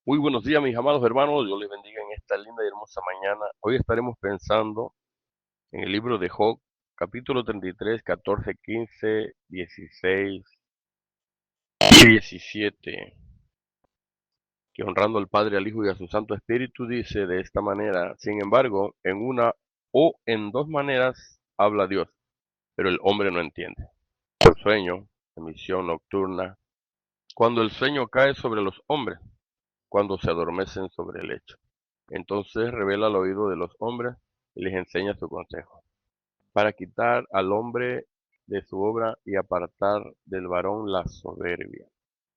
Muy buenos días, mis amados hermanos. Dios les bendiga en esta linda y hermosa mañana. Hoy estaremos pensando en el libro de Job, capítulo 33, 14, 15, 16 y 17, que honrando al Padre, al Hijo y a su Santo Espíritu dice de esta manera: sin embargo, en una o en dos maneras habla Dios, pero el hombre no entiende. Por sueño, en visión nocturna, cuando el sueño cae sobre los hombres, cuando se adormecen sobre el lecho. Entonces revela al oído de los hombres y les enseña su consejo, para quitar al hombre de su obra y apartar del varón la soberbia.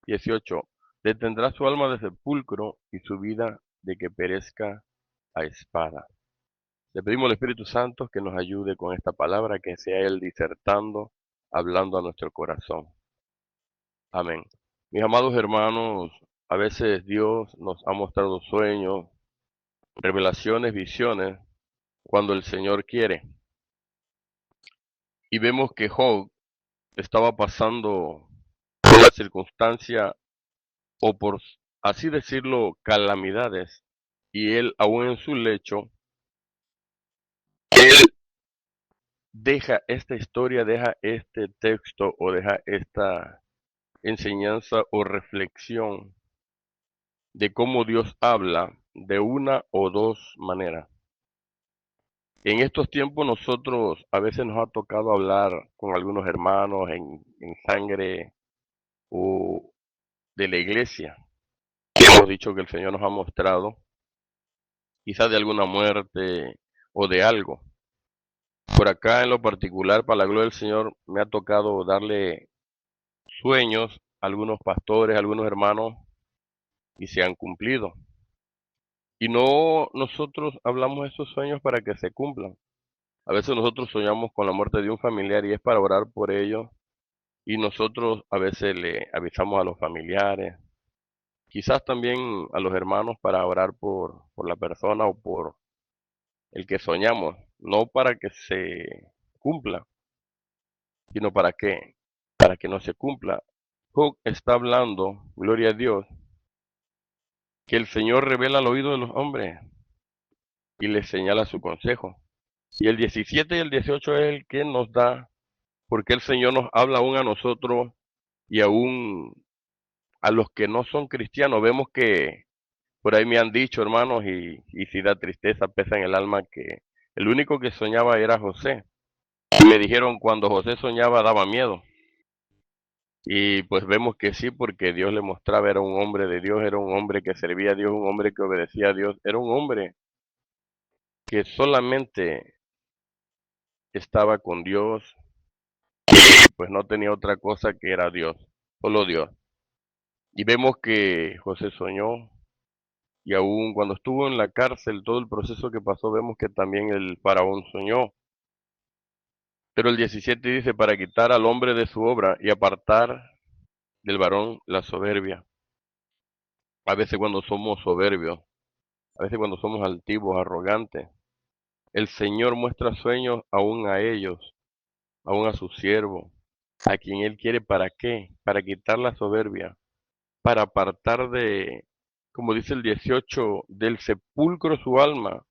18. Detendrá su alma de sepulcro y su vida de que perezca a espada. Le pedimos al Espíritu Santo que nos ayude con esta palabra, que sea Él disertando, hablando a nuestro corazón. Amén. Mis amados hermanos, a veces Dios nos ha mostrado sueños, revelaciones, visiones, cuando el Señor quiere. Y vemos que Job estaba pasando por la circunstancia, o por así decirlo, calamidades, y él, aún en su lecho, él deja esta historia, deja este texto o deja esta enseñanza o reflexión de cómo Dios habla de una o dos maneras. En estos tiempos nosotros a veces nos ha tocado hablar con algunos hermanos en sangre o de la iglesia. Hemos dicho que el Señor nos ha mostrado, quizás de alguna muerte o de algo. Por acá en lo particular, para la gloria del Señor, me ha tocado darle sueños a algunos pastores, a algunos hermanos, y se han cumplido. Y no nosotros hablamos esos sueños para que se cumplan. A veces nosotros soñamos con la muerte de un familiar y es para orar por ellos, y nosotros a veces le avisamos a los familiares, quizás también a los hermanos, para orar por la persona o por el que soñamos, no para que se cumpla, sino para que no se cumpla. Job está hablando, gloria a Dios, que el Señor revela al oído de los hombres y les señala su consejo. Y el 17 y el 18 es el que nos da, porque el Señor nos habla aún a nosotros y aún a los que no son cristianos. Vemos que por ahí me han dicho, hermanos, y si da tristeza, pesa en el alma, que el único que soñaba era José. Y me dijeron, cuando José soñaba daba miedo. Y pues vemos que sí, porque Dios le mostraba, era un hombre de Dios, era un hombre que servía a Dios, un hombre que obedecía a Dios, era un hombre que solamente estaba con Dios, pues no tenía otra cosa que era Dios, solo Dios. Y vemos que José soñó, y aún cuando estuvo en la cárcel, todo el proceso que pasó, vemos que también el faraón soñó. Pero el 17 dice, para quitar al hombre de su obra y apartar del varón la soberbia. A veces cuando somos soberbios, a veces cuando somos altivos, arrogantes, el Señor muestra sueños aún a ellos, aún a sus siervos, a quien Él quiere. ¿Para qué? Para quitar la soberbia, para apartar de, como dice el 18, del sepulcro su alma,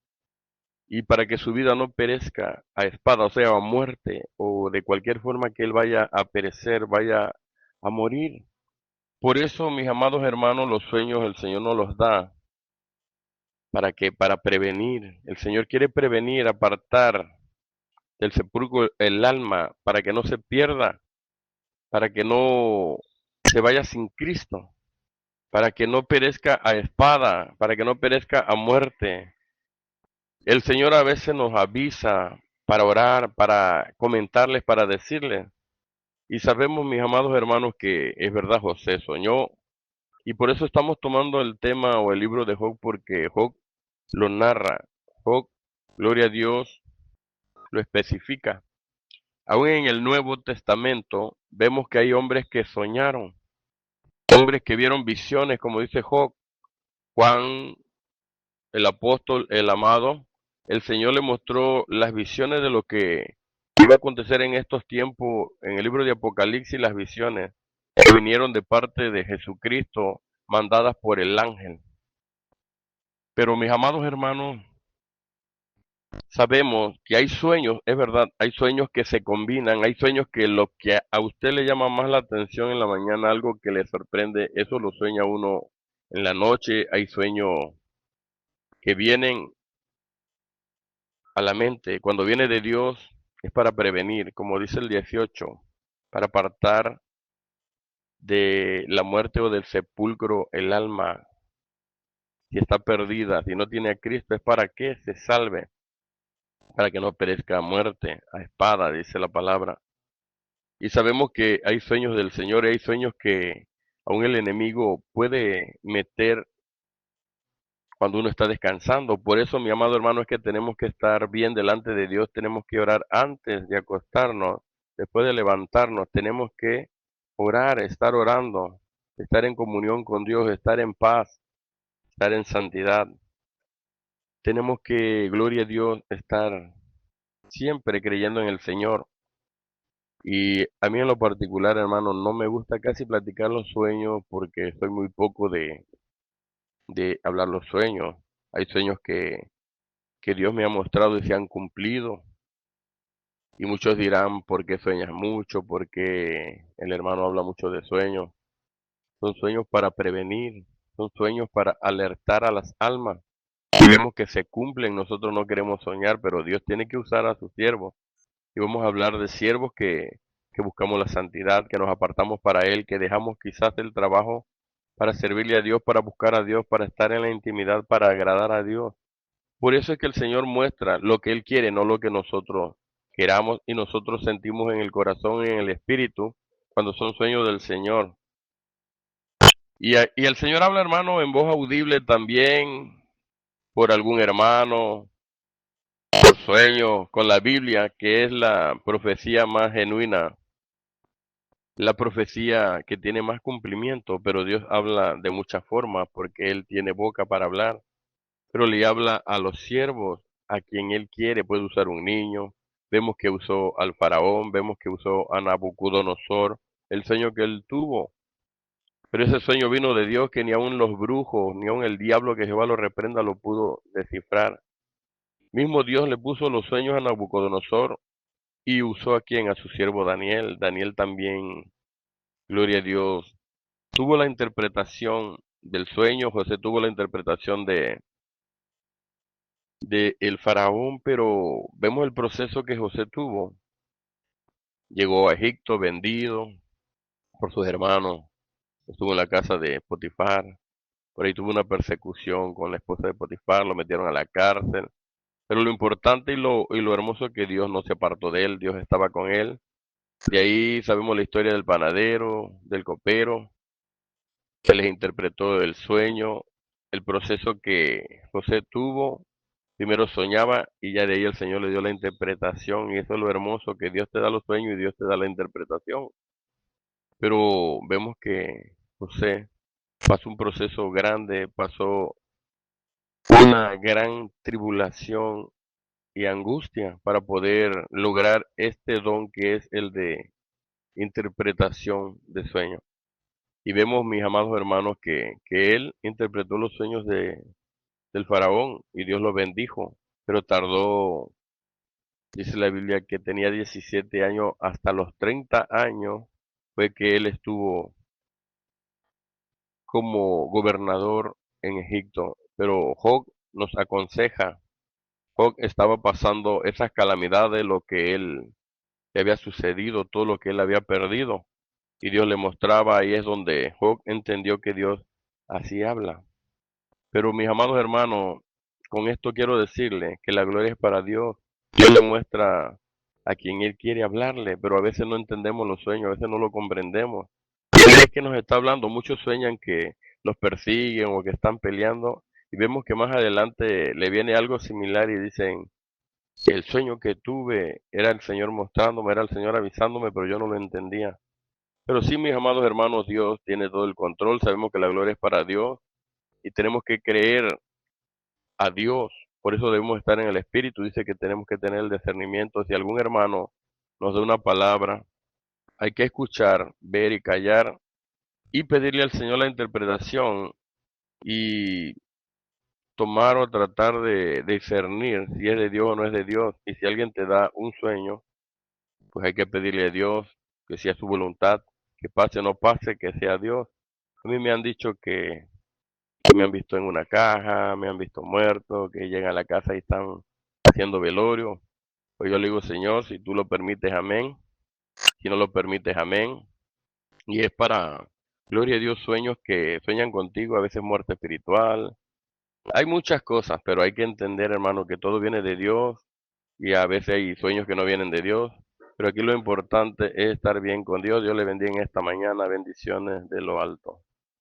y para que su vida no perezca a espada, o sea, a muerte, o de cualquier forma que Él vaya a perecer, vaya a morir. Por eso, mis amados hermanos, los sueños el Señor nos los da. ¿Para qué? Para prevenir. El Señor quiere prevenir, apartar del sepulcro el alma, para que no se pierda, para que no se vaya sin Cristo, para que no perezca a espada, para que no perezca a muerte. El Señor a veces nos avisa para orar, para comentarles, para decirles. Y sabemos, mis amados hermanos, que es verdad, José soñó. Y por eso estamos tomando el tema o el libro de Job, porque Job lo narra. Job, gloria a Dios, lo especifica. Aún en el Nuevo Testamento vemos que hay hombres que soñaron, hombres que vieron visiones, como dice Job. Juan, el apóstol, el amado, el Señor le mostró las visiones de lo que iba a acontecer en estos tiempos. En el libro de Apocalipsis, las visiones que vinieron de parte de Jesucristo, mandadas por el ángel. Pero mis amados hermanos, sabemos que hay sueños, es verdad, hay sueños que se combinan, hay sueños que lo que a usted le llama más la atención en la mañana, algo que le sorprende, eso lo sueña uno en la noche, hay sueños que vienen a la mente, cuando viene de Dios es para prevenir, como dice el 18, para apartar de la muerte o del sepulcro el alma, si está perdida, si no tiene a Cristo, es para que se salve, para que no perezca a muerte, a espada, dice la palabra. Y sabemos que hay sueños del Señor y hay sueños que aún el enemigo puede meter cuando uno está descansando. Por eso, mi amado hermano, es que tenemos que estar bien delante de Dios, tenemos que orar antes de acostarnos, después de levantarnos, tenemos que orar, estar orando, estar en comunión con Dios, estar en paz, estar en santidad. Tenemos que, gloria a Dios, estar siempre creyendo en el Señor. Y a mí en lo particular, hermano, no me gusta casi platicar los sueños porque soy muy poco de hablar los sueños. Hay sueños que Dios me ha mostrado y se han cumplido. Y muchos dirán, ¿por qué sueñas mucho? ¿Por qué el hermano habla mucho de sueños? Son sueños para prevenir, son sueños para alertar a las almas. Y vemos que se cumplen, nosotros no queremos soñar, pero Dios tiene que usar a sus siervos. Y vamos a hablar de siervos que buscamos la santidad, que nos apartamos para Él, que dejamos quizás el trabajo para servirle a Dios, para buscar a Dios, para estar en la intimidad, para agradar a Dios. Por eso es que el Señor muestra lo que Él quiere, no lo que nosotros queramos y nosotros sentimos en el corazón y en el espíritu cuando son sueños del Señor. Y el Señor habla, hermano, en voz audible también por algún hermano, por sueños, con la Biblia, que es la profecía más genuina, la profecía que tiene más cumplimiento, pero Dios habla de muchas formas porque Él tiene boca para hablar, pero le habla a los siervos, a quien Él quiere, puede usar un niño, vemos que usó al faraón, vemos que usó a Nabucodonosor, el sueño que él tuvo, pero ese sueño vino de Dios que ni aun los brujos, ni aun el diablo que Jehová lo reprenda lo pudo descifrar. Mismo Dios le puso los sueños a Nabucodonosor y usó a quien, a su siervo Daniel. Daniel también, gloria a Dios, tuvo la interpretación del sueño, José tuvo la interpretación de el faraón, pero vemos el proceso que José tuvo. Llegó a Egipto vendido por sus hermanos, estuvo en la casa de Potifar, por ahí tuvo una persecución con la esposa de Potifar, lo metieron a la cárcel, pero lo importante y lo hermoso es que Dios no se apartó de él, Dios estaba con él. De ahí sabemos la historia del panadero, del copero, que les interpretó el sueño, el proceso que José tuvo. Primero soñaba y ya de ahí el Señor le dio la interpretación y eso es lo hermoso, que Dios te da los sueños y Dios te da la interpretación. Pero vemos que José pasó un proceso grande, pasó una gran tribulación y angustia para poder lograr este don que es el de interpretación de sueños. Y vemos, mis amados hermanos, que él interpretó los sueños del faraón y Dios lo bendijo, pero tardó. Dice la Biblia que tenía 17 años, hasta los 30 años fue que él estuvo como gobernador en Egipto. Pero Job nos aconseja, Job estaba pasando esas calamidades, lo que él le había sucedido, todo lo que él había perdido. Y Dios le mostraba, ahí es donde Job entendió que Dios así habla. Pero mis amados hermanos, con esto quiero decirle que la gloria es para Dios. Dios le muestra a quien Él quiere hablarle, pero a veces no entendemos los sueños, a veces no lo comprendemos. Y Él es que nos está hablando, muchos sueñan que los persiguen o que están peleando, y vemos que más adelante le viene algo similar y dicen, el sueño que tuve era el Señor mostrándome, era el Señor avisándome, pero yo no lo entendía. Pero sí, mis amados hermanos, Dios tiene todo el control, sabemos que la gloria es para Dios y tenemos que creer a Dios. Por eso debemos estar en el Espíritu. Dice que tenemos que tener el discernimiento. Si algún hermano nos da una palabra, hay que escuchar, ver y callar y pedirle al Señor la interpretación. Y tomar o tratar de discernir si es de Dios o no es de Dios. Y si alguien te da un sueño, pues hay que pedirle a Dios que sea su voluntad, que pase o no pase, que sea Dios. A mí me han dicho que me han visto en una caja, me han visto muerto, que llegan a la casa y están haciendo velorio. Pues yo le digo, Señor, si tú lo permites, amén. Si no lo permites, amén. Y es para, gloria a Dios, sueños que sueñan contigo, a veces muerte espiritual. Hay muchas cosas, pero hay que entender, hermano, que todo viene de Dios y a veces hay sueños que no vienen de Dios. Pero aquí lo importante es estar bien con Dios. Dios le bendiga en esta mañana. Bendiciones de lo alto.